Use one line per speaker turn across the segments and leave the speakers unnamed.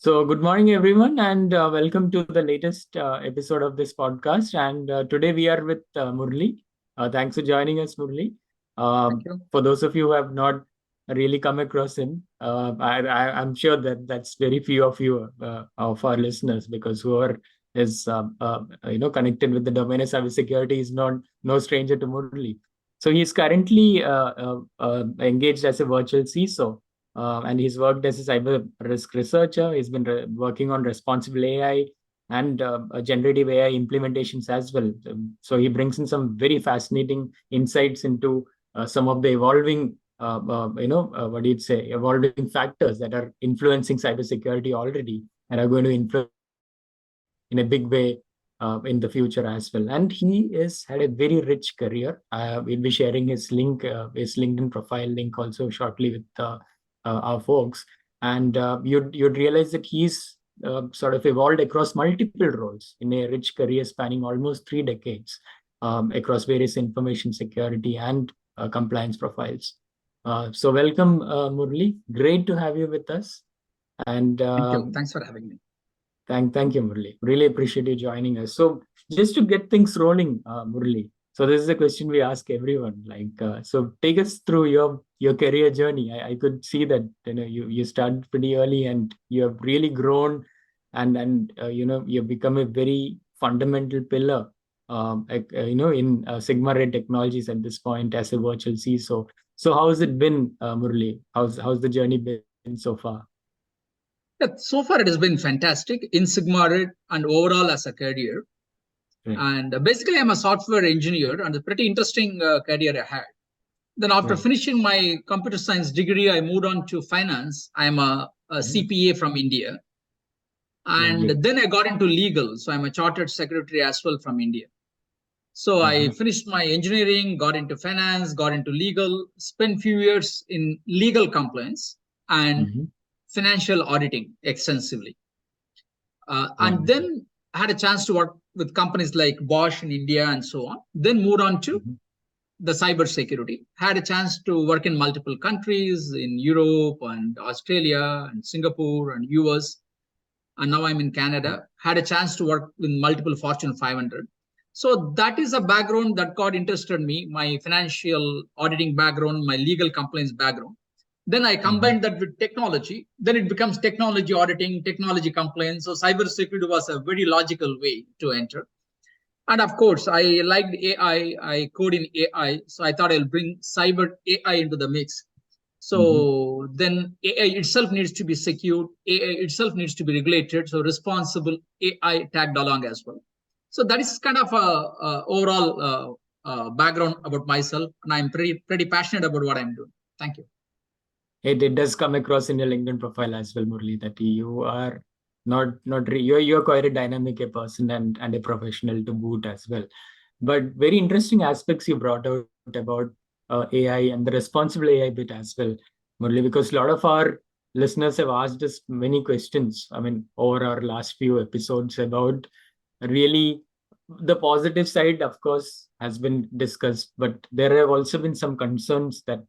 So, good morning, everyone, and welcome to the latest episode of this podcast. And today we are with Murali. Thanks for joining us, Murali.
Thank you.
For those of you who have not really come across him, I'm sure that that's very few of our listeners, because whoever is connected with the domain of cybersecurity is not no stranger to Murali. So he's currently engaged as a virtual CISO, and he's worked as a cyber risk researcher. He's been working on responsible AI and generative AI implementations as well. So he brings in some very fascinating insights into some of the evolving, evolving factors that are influencing cybersecurity already and are going to influence in a big way in the future as well. And he has had a very rich career. We'll be sharing his link, his LinkedIn profile link also shortly with our folks. And you'd realize that he's sort of evolved across multiple roles in a rich career spanning almost 3 decades across various information security and compliance profiles. So welcome, Murali. Great to have you with us. And
Thank you. Thanks for having me.
Thank you, Murali. Really appreciate you joining us. So just to get things rolling, Murali. So this is a question we ask everyone. So take us through your career journey. I could see that you started pretty early and you have really grown, and you've become a very fundamental pillar, in SigmaRed Technologies at this point as a virtual CISO. So how has it been, Murali? How's the journey been so far?
Yeah, so far, it has been fantastic in SigmaRed and overall as a career.
Right.
And basically, I'm a software engineer and a pretty interesting career I had. Then after finishing my computer science degree, I moved on to finance. I'm a CPA from India. And then I got into legal. So I'm a chartered secretary as well from India. So I finished my engineering, got into finance, got into legal, spent few years in legal compliance and financial auditing extensively. And then I had a chance to work with companies like Bosch in India and so on. Then moved on to the cybersecurity. Had a chance to work in multiple countries in Europe and Australia and Singapore and US. And now I'm in Canada. Had a chance to work with multiple Fortune 500. So that is a background that got interested me, my financial auditing background, my legal compliance background. Then I combined that with technology. Then it becomes technology auditing, technology compliance. So cybersecurity was a very logical way to enter. And of course, I liked AI. I code in AI. So I thought I'll bring cyber AI into the mix. So then AI itself needs to be secured. AI itself needs to be regulated. So responsible AI tagged along as well. So that is kind of a overall background about myself. And I'm pretty passionate about what I'm doing. Thank you.
It does come across in your LinkedIn profile as well, Murali, that you are you're quite a dynamic person and a professional to boot as well. But very interesting aspects you brought out about AI and the responsible AI bit as well, Murali, because a lot of our listeners have asked us many questions. I mean, over our last few episodes about really the positive side, of course, has been discussed, but there have also been some concerns that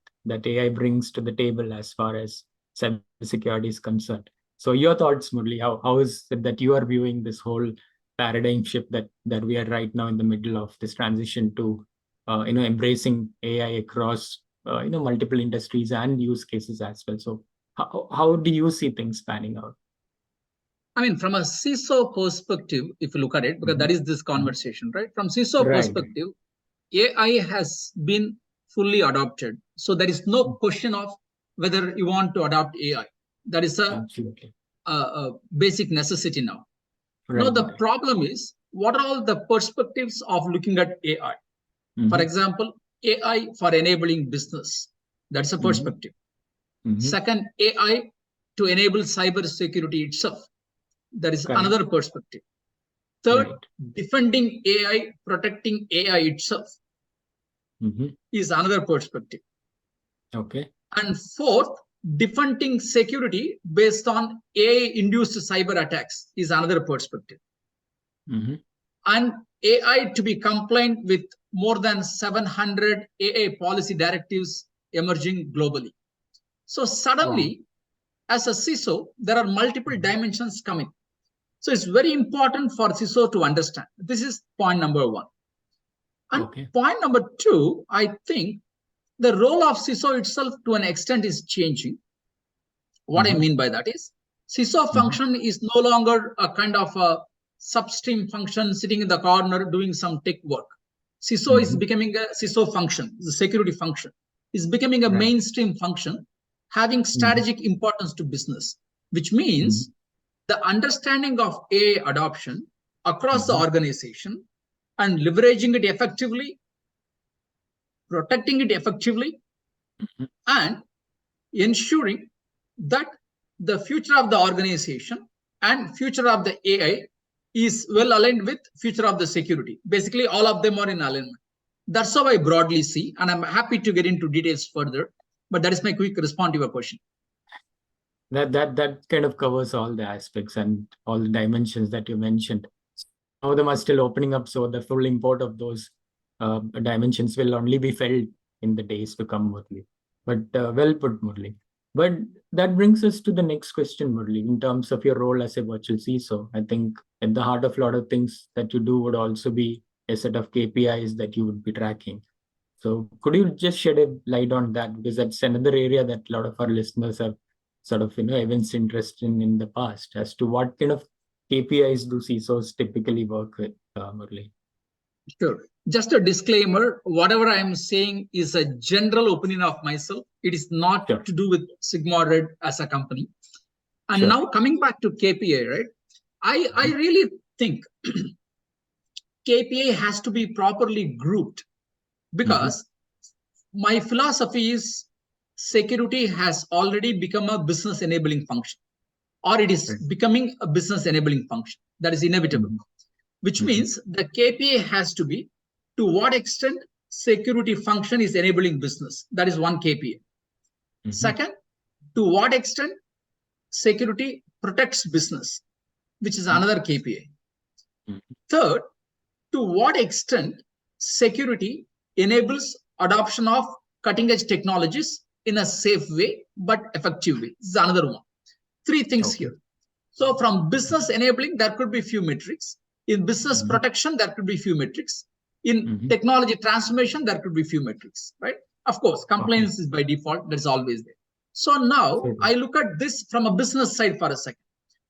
AI brings to the table as far as cybersecurity is concerned. So your thoughts, Murali, how is it that you are viewing this whole paradigm shift that we are right now in the middle of this transition to, embracing AI across, multiple industries and use cases as well. So how do you see things panning out?
I mean, from a CISO perspective, if you look at it, because that is this conversation, right? From CISO perspective, AI has been fully adopted. So there is no question of whether you want to adopt AI. That is a basic necessity now. Now, the problem is, what are all the perspectives of looking at AI? For example, AI for enabling business. That's a perspective. Second, AI to enable cybersecurity itself. That is another perspective. Third, defending AI, protecting AI itself is another perspective. And fourth, defending security based on AI-induced cyber attacks is another perspective. And AI to be compliant with more than 700 AI policy directives emerging globally. So suddenly, as a CISO, there are multiple dimensions coming. So it's very important for CISO to understand. This is point number one. And point number two, I think the role of CISO itself to an extent is changing. What I mean by that is CISO function is no longer a kind of a substream function sitting in the corner doing some tech work. CISO is becoming a CISO function, the security function is becoming a mainstream function having strategic importance to business, which means the understanding of AI adoption across the organization and leveraging it effectively, protecting it effectively, and ensuring that the future of the organization and future of the AI is well aligned with future of the security. Basically, all of them are in alignment. That's how I broadly see, and I'm happy to get into details further, but that is my quick response to your question.
That kind of covers all the aspects and all the dimensions that you mentioned. Some of them are still opening up, so the full import of those dimensions will only be felt in the days to come, Murali. But well put, Murali. But that brings us to the next question, Murali. In terms of your role as a virtual CISO, I think at the heart of a lot of things that you do would also be a set of KPIs that you would be tracking. So could you just shed a light on that? Because that's another area that a lot of our listeners have sort of, evinced interest in the past as to what kind of KPIs do CISOs typically work with, Murali?
Sure. Just a disclaimer, whatever I am saying is a general opinion of myself. It is not to do with SigmaRed as a company. And now coming back to KPI, right? I really think KPI has to be properly grouped because my philosophy is security has already become a business enabling function, or it is becoming a business enabling function. That is inevitable, which means the KPI has to be to what extent security function is enabling business. That is one KPI. Second, to what extent security protects business, which is another KPI. Third, to what extent security enables adoption of cutting edge technologies in a safe way, but effectively. This is another one. Three things here. So from business enabling, there could be few metrics. In business protection, there could be few metrics. In technology transformation, there could be few metrics, right? Of course, compliance is by default. That's always there. So now I look at this from a business side for a second.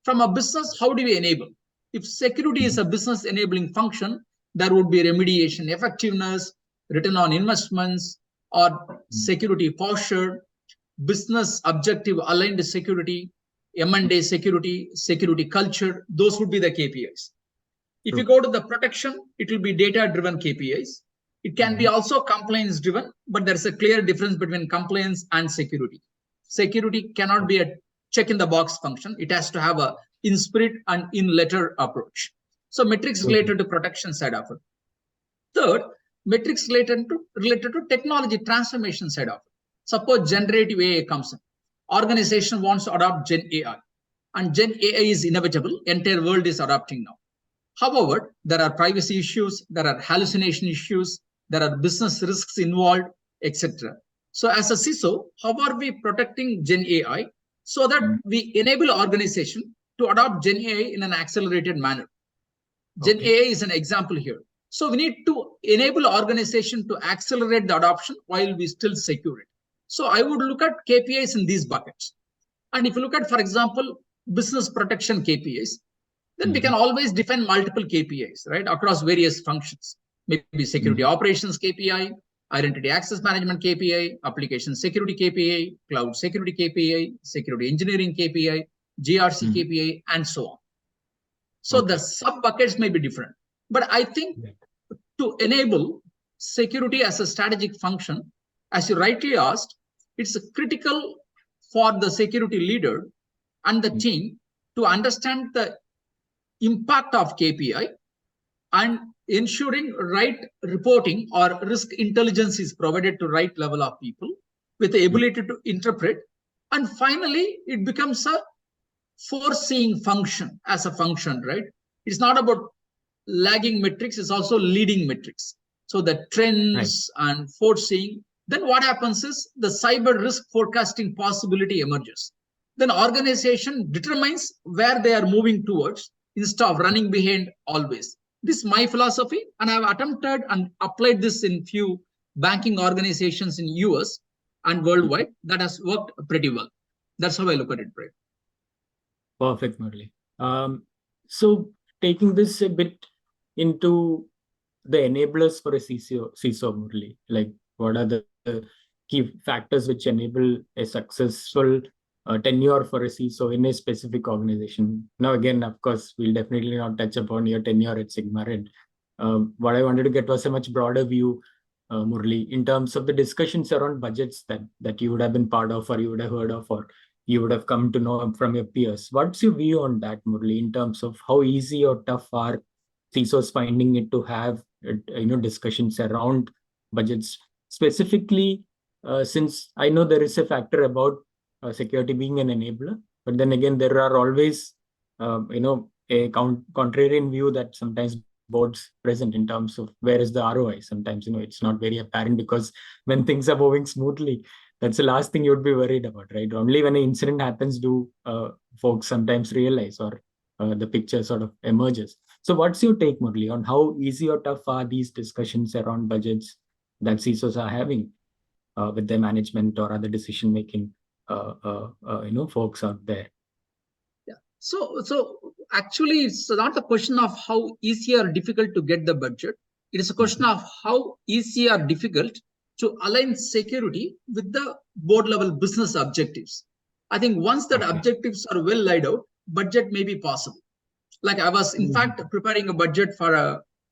From a business, how do we enable? If security is a business enabling function, there would be remediation effectiveness, return on investments, or security posture, business objective aligned security, M&A security, security culture. Those would be the KPIs. If you go to the protection, it will be data-driven KPIs. It can be also compliance-driven, but there's a clear difference between compliance and security. Security cannot be a check-in-the-box function. It has to have a in-spirit and in-letter approach. So metrics related to protection side of it. Third, metrics related to technology transformation side of it. Suppose generative AI comes in. Organization wants to adopt Gen AI. And Gen AI is inevitable. Entire world is adopting now. However, there are privacy issues, there are hallucination issues, there are business risks involved, etc. So as a CISO, how are we protecting Gen AI so that we enable organization to adopt Gen AI in an accelerated manner? Gen AI is an example here. So we need to enable organization to accelerate the adoption while we still secure it. So I would look at KPIs in these buckets. And if you look at, for example, business protection KPIs, then we can always define multiple KPIs, right, across various functions. Maybe security operations KPI, identity access management KPI, application security KPI, cloud security KPI, security engineering KPI, GRC KPI, and so on. So the sub-buckets may be different. But I think to enable security as a strategic function, as you rightly asked, it's critical for the security leader and the team to understand the impact of KPI and ensuring right reporting or risk intelligence is provided to right level of people with the ability to interpret. And finally, it becomes a foreseeing function as a function, right? It's not about lagging metrics, it's also leading metrics. So the trends and foreseeing, then what happens is the cyber risk forecasting possibility emerges. then organization determines where they are moving towards instead of running behind always. This is my philosophy, and I have attempted and applied this in few banking organizations in US and worldwide. That has worked pretty well. That's how I look at it, Prayukth.
Perfect, Murali. So taking this a bit into the enablers for a CISO, Murali, like what are the key factors which enable a successful tenure for a CISO in a specific organization? Now, again, of course, we'll definitely not touch upon your tenure at SigmaRed. What I wanted to get was a much broader view, Murali, in terms of the discussions around budgets that you would have been part of, or you would have heard of, or you would have come to know from your peers. What's your view on that, Murali, in terms of how easy or tough are CISOs finding it to have discussions around budgets, specifically since I know there is a factor about security being an enabler, but then again there are always a contrarian view that sometimes boards present in terms of where is the ROI. Sometimes it's not very apparent, because when things are moving smoothly, that's the last thing you would be worried about, right? Only when an incident happens do folks sometimes realize, or the picture sort of emerges. So what's your take, Murali, on how easy or tough are these discussions around budgets that CISOs are having with their management or other decision-making folks out there?
Yeah. So actually, it's not a question of how easy or difficult to get the budget. It is a question of how easy or difficult to align security with the board level business objectives. I think once that objectives are well laid out, budget may be possible. Like I was in fact preparing a budget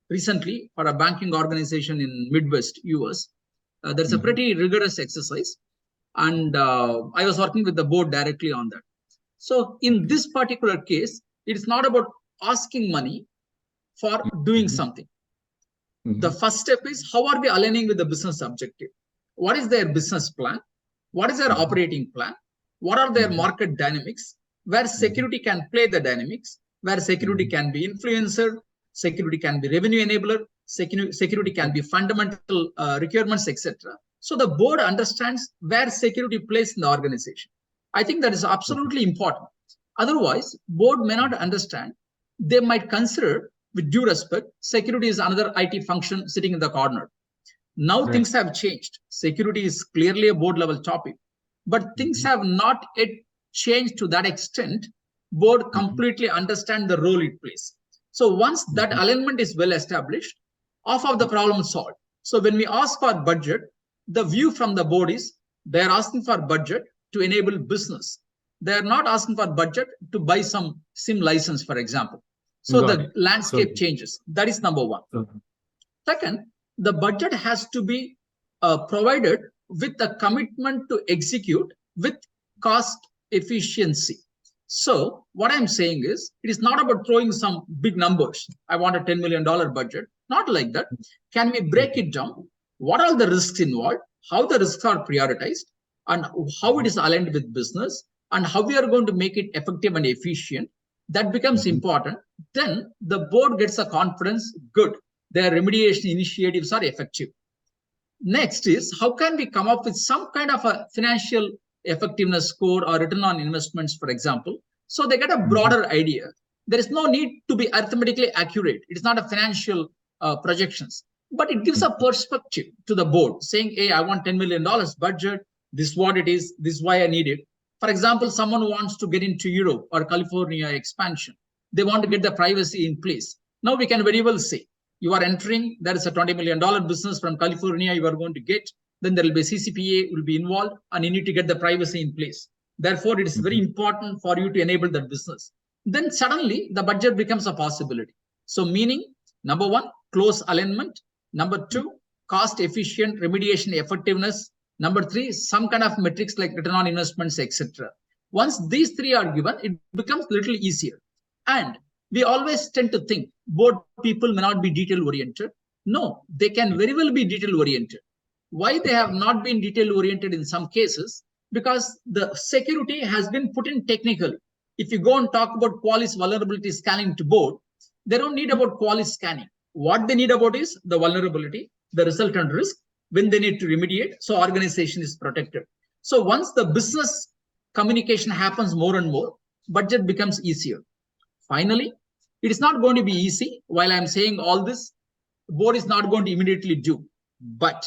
recently for a banking organization in Midwest US. There's a pretty rigorous exercise, and I was working with the board directly on that. So in this particular case, it's not about asking money for doing something. The first step is, how are they aligning with the business objective? What is their business plan? What is their operating plan? What are their market dynamics? Where security can play the dynamics, where security can be influencer, security can be revenue enabler, security can be fundamental requirements, etc. So the board understands where security plays in the organization. I think that is absolutely important. Otherwise, board may not understand. They might consider, with due respect, security is another IT function sitting in the corner. Now things have changed. Security is clearly a board level topic, but things have not yet changed to that extent. Board completely understand the role it plays. So once that alignment is well established, half of the problem is solved. So when we ask for budget, the view from the board is they're asking for budget to enable business. They're not asking for budget to buy some SIM license, for example. So the landscape changes. That is number one. Second, the budget has to be provided with a commitment to execute with cost efficiency. So what I'm saying is, it is not about throwing some big numbers. I want a $10 million budget. Not like that. Can we break it down? What are the risks involved? How the risks are prioritized? And how it is aligned with business? And how we are going to make it effective and efficient? That becomes important. Then the board gets a confidence, good, their remediation initiatives are effective. Next is, how can we come up with some kind of a financial effectiveness score or return on investments, for example, so they get a broader idea. There is no need to be arithmetically accurate. It is not a financial projections, but it gives a perspective to the board saying, hey, I want $10 million budget. This is what it is. This is why I need it. For example, someone who wants to get into Europe or California expansion, they want to get the privacy in place. Now we can very well say, you are entering, there is a $20 million business from California you are going to get, then there will be CCPA will be involved, and you need to get the privacy in place. Therefore, it is very important for you to enable that business. Then suddenly the budget becomes a possibility. So meaning, number one, close alignment. Number two, cost efficient remediation effectiveness. Number three, some kind of metrics like return on investments, etc. Once these three are given, it becomes a little easier. And we always tend to think board people may not be detail oriented. No, they can very well be detail oriented. Why they have not been detail oriented in some cases? Because the security has been put in technical. If you go and talk about Qualys vulnerability scanning to board, they don't need about Qualys scanning. What they need about is the vulnerability, the resultant risk, when they need to remediate, so organization is protected. So once the business communication happens more and more, budget becomes easier. Finally, it is not going to be easy. While I'm saying all this, the board is not going to immediately do. But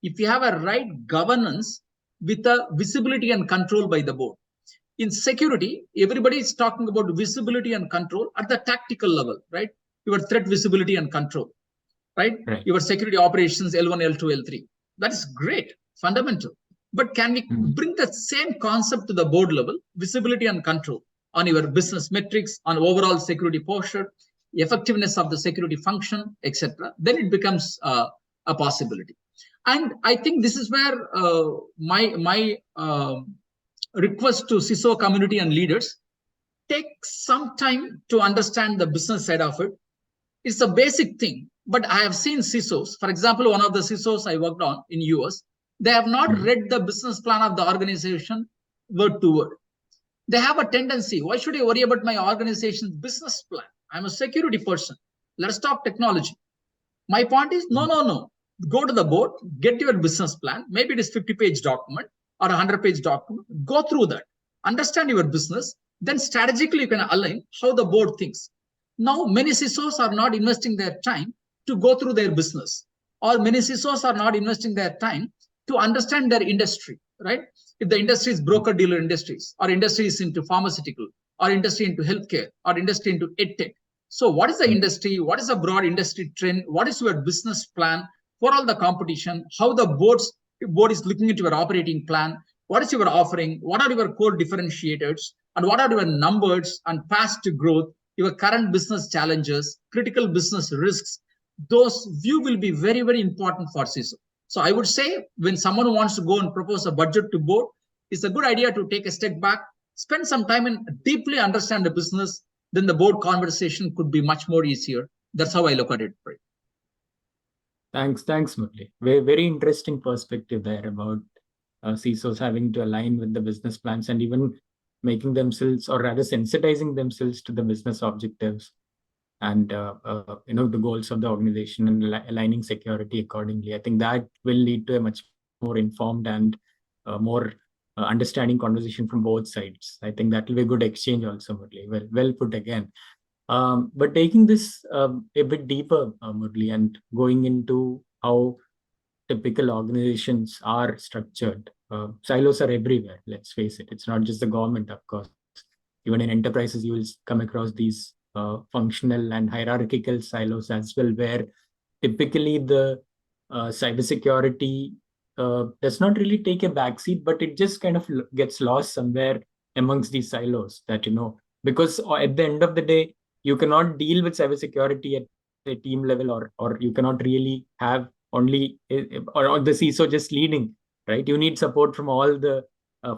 if you have a right governance with a visibility and control by the board. In security, everybody is talking about visibility and control at the tactical level, right? Your threat visibility and control, right? Your security operations, L1, L2, L3. That is great, fundamental. But can we bring the same concept to the board level, visibility and control on your business metrics, on overall security posture, effectiveness of the security function, etc.? Then it becomes a possibility. And I think this is where my request to CISO community and leaders, take some time to understand the business side of it. It's a basic thing, but I have seen CISOs, for example, one of the CISOs I worked on in US, they have not read the business plan of the organization word to word. They have a tendency, why should I worry about my organization's business plan? I'm a security person. Let's talk technology. My point is, no. Go to the board, get your business plan. Maybe it is 50-page document or a 100-page document. Go through that. Understand your business. Then strategically, you can align how the board thinks. Now, many CISOs are not investing their time to go through their business. Or many CISOs are not investing their time to understand their industry, right? If the industry is broker-dealer industries, or industry is into pharmaceutical, or industry into healthcare, or industry into edtech. So what is the industry? What is the broad industry trend? What is your business plan for all the competition? How the board is looking at your operating plan? What is your offering? What are your core differentiators? And what are your numbers and paths to growth? Your current business challenges, critical business risks. Those view will be very, very important for CISO. So I would say when someone wants to go and propose a budget to board, it's a good idea to take a step back, spend some time and deeply understand the business. Then the board conversation could be much more easier. That's how I look at it.
Thanks, Murali. Very interesting perspective there about CISOs having to align with the business plans and even making themselves, or rather sensitizing themselves to the business objectives and the goals of the organization and aligning security accordingly. I think that will lead to a much more informed and more understanding conversation from both sides. I think that will be a good exchange also, Murali. Well put again. But taking this a bit deeper, Murali, and going into how typical organizations are structured. Silos are everywhere, let's face it. It's not just the government, of course. Even in enterprises, you will come across these functional and hierarchical silos as well, where typically the cybersecurity does not really take a backseat, but it just kind of gets lost somewhere amongst these silos that, because at the end of the day, you cannot deal with cybersecurity at a team level, or you cannot really have only or the CISO just leading, right? You need support from all the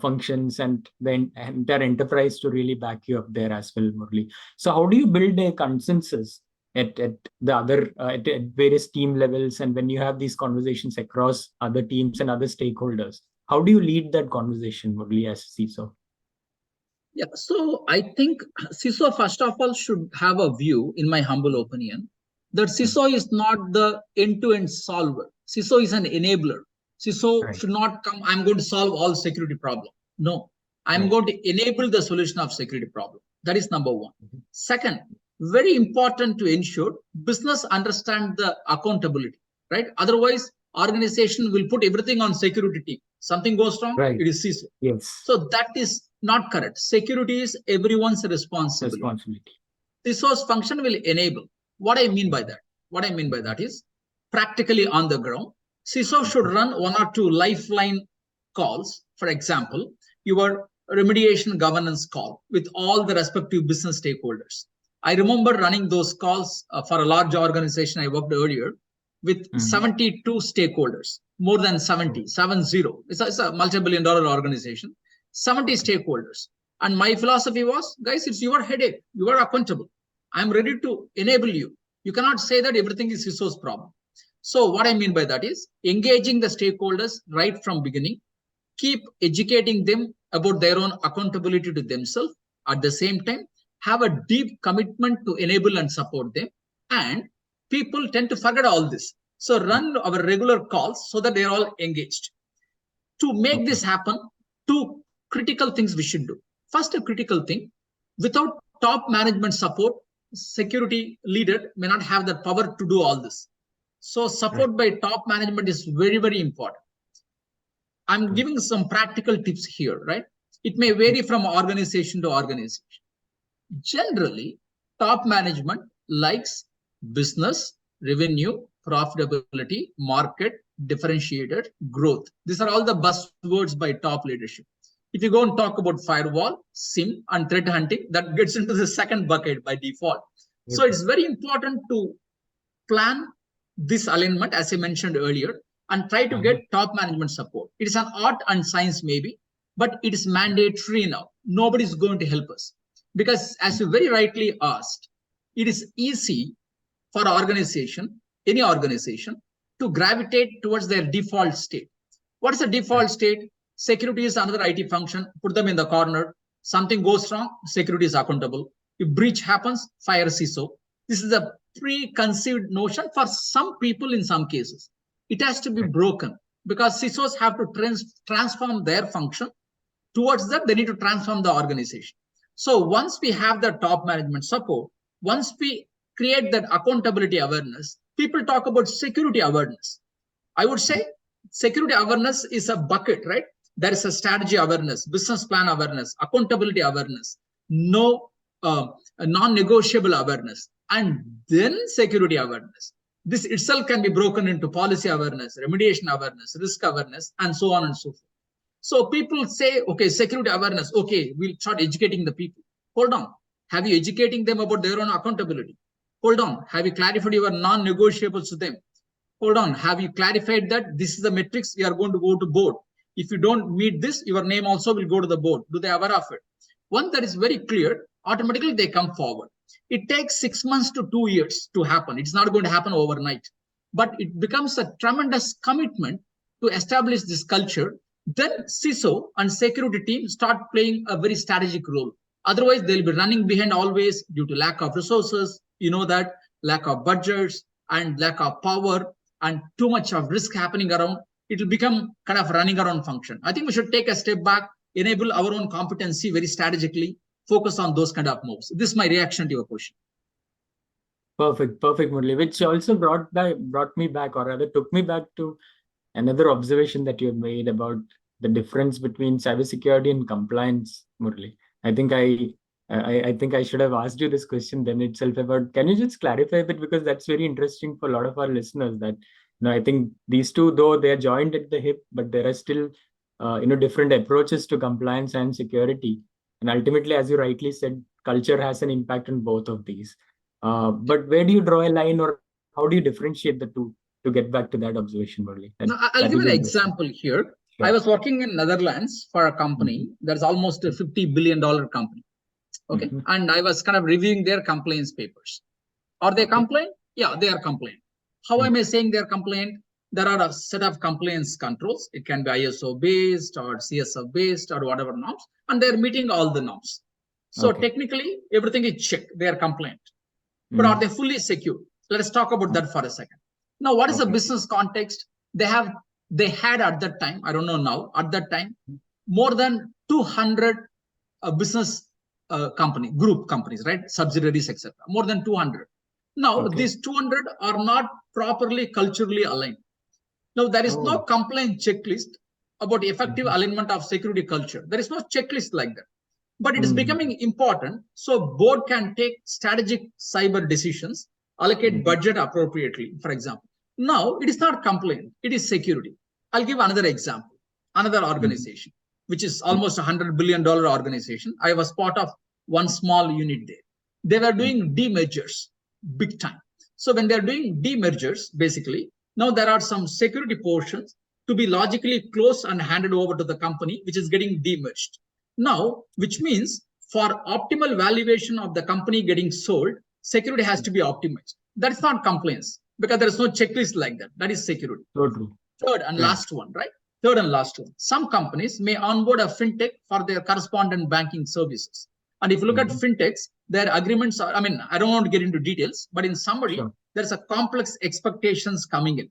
functions and the entire enterprise to really back you up there as well, Murali. So how do you build a consensus at the other at various team levels, and when you have these conversations across other teams and other stakeholders? How do you lead that conversation, Murali, as CISO?
Yeah, so I think CISO, first of all, should have a view, in my humble opinion, that CISO is not the end-to-end solver. CISO is an enabler. CISO should not come, I'm going to solve all security problems. No, I'm going to enable the solution of security problem. That is number one. Second, very important to ensure business understand the accountability, right? Otherwise, organization will put everything on security team. Something goes wrong, it is CISO.
Yes.
So that is not correct. Security is everyone's responsibility. CISO's function will enable. What I mean by that? What I mean by that is practically on the ground, CISO should run one or two lifeline calls. For example, your remediation governance call with all the respective business stakeholders. I remember running those calls for a large organization I worked earlier with 72 stakeholders, more than 70. It's a multi-billion dollar organization, 70 stakeholders. And my philosophy was, guys, it's your headache. You are accountable. I'm ready to enable you. You cannot say that everything is CISO's problem. So what I mean by that is engaging the stakeholders right from beginning, keep educating them about their own accountability to themselves. At the same time, have a deep commitment to enable and support them. And people tend to forget all this. So run our regular calls so that they're all engaged. To make this happen, two critical things we should do. First, a critical thing, without top management support, security leader may not have the power to do all this. So support by top management is very, very important. I'm giving some practical tips here, right? It may vary from organization to organization. Generally, top management likes business, revenue, profitability, market, differentiator, growth. These are all the buzzwords by top leadership. If you go and talk about firewall, SIM, and threat hunting, that gets into the second bucket by default. So it's very important to plan this alignment, as I mentioned earlier, and try to get top management support. It is an art and science maybe, but it is mandatory now. Nobody is going to help us. Because as you very rightly asked, it is easy for organization, any organization, to gravitate towards their default state. What is the default state? Security is another IT function, put them in the corner. Something goes wrong, security is accountable. If breach happens, fire CISO. This is a preconceived notion for some people in some cases. It has to be broken because CISOs have to transform their function. Towards that, they need to transform the organization. So once we have the top management support, once we create that accountability awareness, people talk about security awareness. I would say security awareness is a bucket, right? There is a strategy awareness, business plan awareness, accountability awareness, non-negotiable awareness, and then security awareness. This itself can be broken into policy awareness, remediation awareness, risk awareness, and so on and so forth. So people say, okay, security awareness, okay, we'll start educating the people. Hold on. Have you educating them about their own accountability? Hold on. Have you clarified your non-negotiables to them? Hold on. Have you clarified that this is the metrics we are going to go to board? If you don't meet this, your name also will go to the board. Do they aware of it? Once that is very clear, automatically they come forward. It takes 6 months to 2 years to happen. It's not going to happen overnight. But it becomes a tremendous commitment to establish this culture. Then CISO and security team start playing a very strategic role. Otherwise, they'll be running behind always due to lack of resources, that lack of budgets and lack of power and too much of risk happening around. It will become kind of running around function. I think we should take a step back, enable our own competency very strategically, focus on those kind of moves. This is my reaction to your question.
Perfect, Murali, which also brought me back, or rather took me back to another observation that you made about the difference between cybersecurity and compliance, Murali. I think I should have asked you this question then itself about, can you just clarify a bit, because that's very interesting for a lot of our listeners, that I think these two, though they are joined at the hip, but there are still different approaches to compliance and security. And ultimately, as you rightly said, culture has an impact on both of these. But where do you draw a line, or how do you differentiate the two, to get back to that observation, Murali?
I'll give an example here. Sure. I was working in Netherlands for a company that's almost a $50 billion company. Okay. And I was kind of reviewing their compliance papers. Are they compliant? Yeah, they are compliant. How am I saying they're compliant? There are a set of compliance controls. It can be ISO based or CSO based or whatever norms, and they're meeting all the norms. So technically, everything is checked. They are compliant. But are they fully secure? Let us talk about that for a second. Now, what is the business context? They had at that time, I don't know now, at that time, more than 200 business group companies, right? Subsidiaries, etc. More than 200. Now, these 200 are not properly culturally aligned. Now, there is no compliance checklist about effective alignment of security culture. There is no checklist like that. But it is becoming important so board can take strategic cyber decisions, allocate budget appropriately, for example. Now, it is not compliant. It is security. I'll give another example. Another organization, which is almost a $100 billion organization. I was part of one small unit there. They were doing demergers big time. So when they're doing demergers, basically, now there are some security portions to be logically closed and handed over to the company, which is getting demerged. Now, which means for optimal valuation of the company getting sold, security has to be optimized. That is not compliance, because there is no checklist like that. That is security.
Totally.
Third and last one, right? Third and last one. Some companies may onboard a fintech for their correspondent banking services. And if you look at fintechs, their agreements are, I don't want to get into details, but in summary, there's a complex expectations coming in.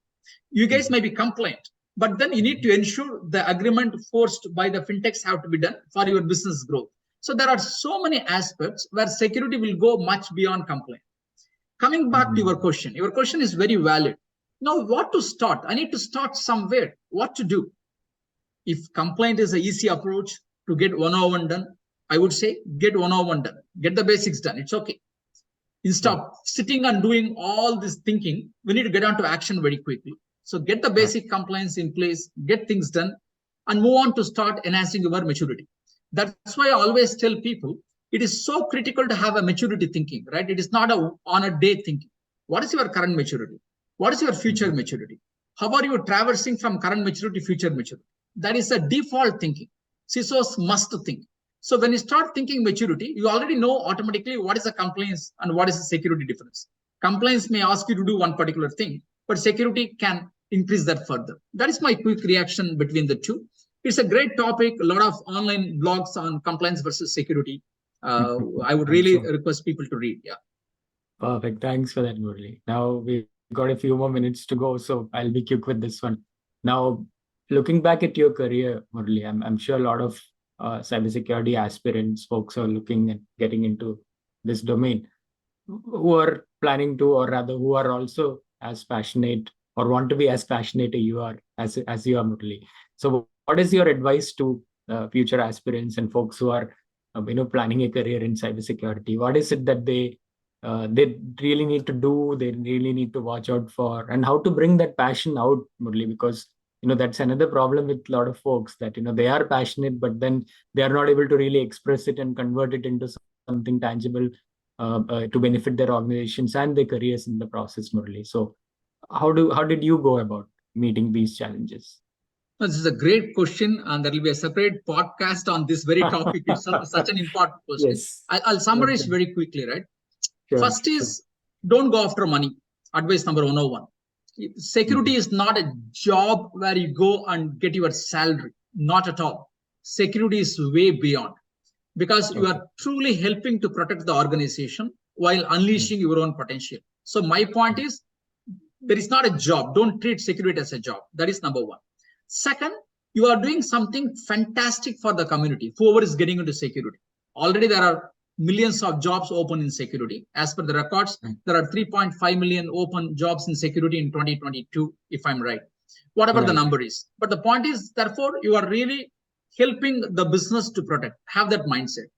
You guys may be compliant, But then you need to ensure the agreement forced by the fintechs have to be done for your business growth. So there are so many aspects where security will go much beyond compliance. Coming back to your question is very valid. Now, what to start? I need to start somewhere. What to do? If complaint is an easy approach to get 101 done, I would say get 101 done. Get the basics done. It's okay. Instead of sitting and doing all this thinking, we need to get on to action very quickly. So get the basic compliance in place, get things done, and move on to start enhancing your maturity. That's why I always tell people it is so critical to have a maturity thinking, right? It is not on a day thinking. What is your current maturity? What is your future maturity? How are you traversing from current maturity to future maturity? That is a default thinking. CISOs must think. So when you start thinking maturity, you already know automatically what is the compliance and what is the security difference. Compliance may ask you to do one particular thing, but security can increase that further. That is my quick reaction between the two. It's a great topic, a lot of online blogs on compliance versus security. I would really request people to read. Yeah.
Perfect. Thanks for that, Murali. Now we've got a few more minutes to go, so I'll be quick with this one. Now, looking back at your career, Murali, I'm sure a lot of cybersecurity aspirants, folks are looking at getting into this domain, who are planning to, or rather, who are also as passionate or want to be as passionate as you are, Murali. So, what is your advice to future aspirants and folks who are, planning a career in cybersecurity? What is it that they really need to do? They really need to watch out for, and how to bring that passion out, Murali? Because that's another problem with a lot of folks that they are passionate, but then they are not able to really express it and convert it into something tangible to benefit their organizations and their careers in the process, Murali. So, how did you go about meeting these challenges?
This is a great question, and there will be a separate podcast on this very topic. It's such an important question. Yes. I'll summarize very quickly, right? Sure, First is don't go after money. Advice number 101. Security is not a job where you go and get your salary. Not at all. Security is way beyond, because you are truly helping to protect the organization while unleashing your own potential. So my point is, there is not a job. Don't treat security as a job. That is number one. Second, you are doing something fantastic for the community, whoever is getting into security. Already there are millions of jobs open in security. As per the records, there are 3.5 million open jobs in security in 2022, if I'm right. Whatever the number is. But the point is, therefore, you are really helping the business to protect. Have that mindset.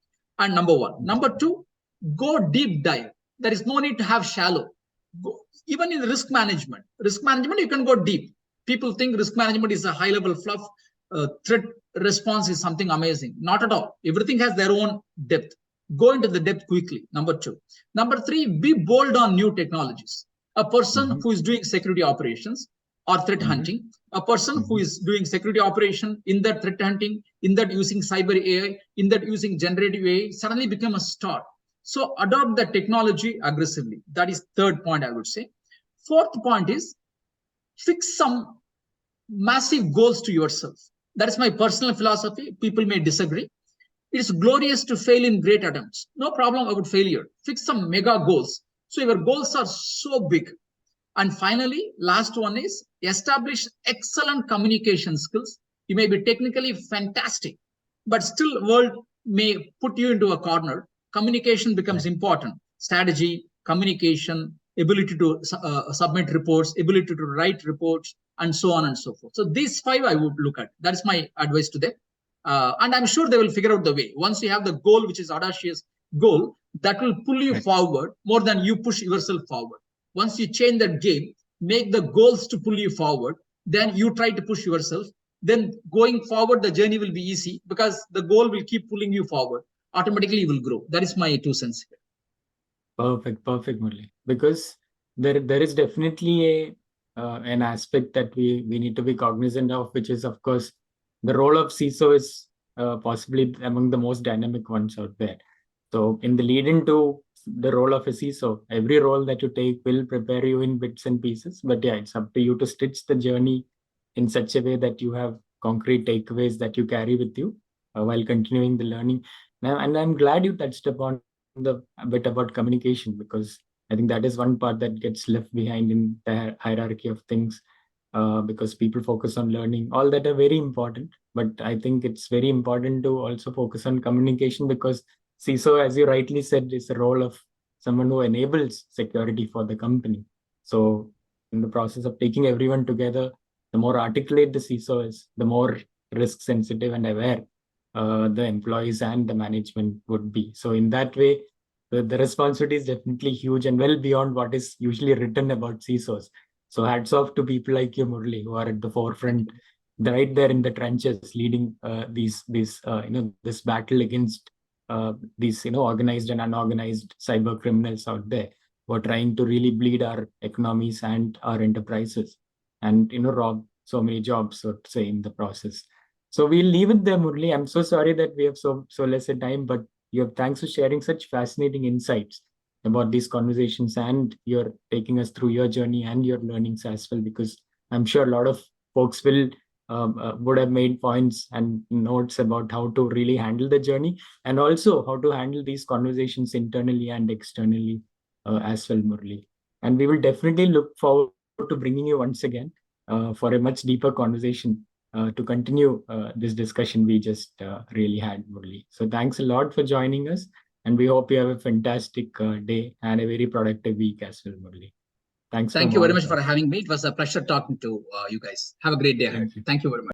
And number one. Number two, go deep dive. There is no need to have shallow. Even in risk management, you can go deep. People think risk management is a high-level fluff. Threat response is something amazing. Not at all. Everything has their own depth. Go into the depth quickly. Number two. Number three, be bold on new technologies. A person who is doing security operations or threat hunting, a person who is doing security operation in that threat hunting, in that using cyber AI, in that using generative AI, suddenly become a star. So adopt the technology aggressively. That is third point, I would say. Fourth point is fix some massive goals to yourself. That is my personal philosophy. People may disagree. It is glorious to fail in great attempts. No problem about failure. Fix some mega goals. So your goals are so big. And finally, last one is establish excellent communication skills. You may be technically fantastic, but still world may put you into a corner. Communication becomes important. Strategy, communication, ability to submit reports, ability to write reports, and so on and so forth. So these five I would look at. That is my advice to them. And I'm sure they will figure out the way. Once you have the goal, which is audacious goal, that will pull you forward more than you push yourself forward. Once you change that game, make the goals to pull you forward, then you try to push yourself. Then going forward, the journey will be easy because the goal will keep pulling you forward. Automatically, you will grow. That is my 2 cents here.
Perfect, Murali. Because there is definitely an aspect that we need to be cognizant of, which is, of course, the role of CISO is possibly among the most dynamic ones out there. So in the lead into the role of a CISO, every role that you take will prepare you in bits and pieces. But yeah, it's up to you to stitch the journey in such a way that you have concrete takeaways that you carry with you while continuing the learning. Now, and I'm glad you touched upon a bit about communication, because I think that is one part that gets left behind in the hierarchy of things. because people focus on learning. All that are very important, but I think it's very important to also focus on communication, because CISO, as you rightly said, is the role of someone who enables security for the company. So in the process of taking everyone together, the more articulate the CISO is, the more risk sensitive and aware the employees and the management would be. So in that way, the responsibility is definitely huge and well beyond what is usually written about CISOs. So hats off to people like you, Murali, who are at the forefront, right there in the trenches, leading this battle against these organized and unorganized cyber criminals out there who are trying to really bleed our economies and our enterprises, and rob so many jobs, so to say, in the process. So we'll leave it there, Murali. I'm so sorry that we have so less a time, but you have thanks for sharing such fascinating insights about these conversations, and you're taking us through your journey and your learnings as well, because I'm sure a lot of folks would have made points and notes about how to really handle the journey, and also how to handle these conversations internally and externally as well, Murali. And we will definitely look forward to bringing you once again for a much deeper conversation to continue this discussion we just really had, Murali. So thanks a lot for joining us. And we hope you have a fantastic day and a very productive week as well, Murali. Thanks
Thank
from
you
all
very
of
much for
us.
having me. It was a pleasure talking to you guys. Have a great day ahead. Thank you very much.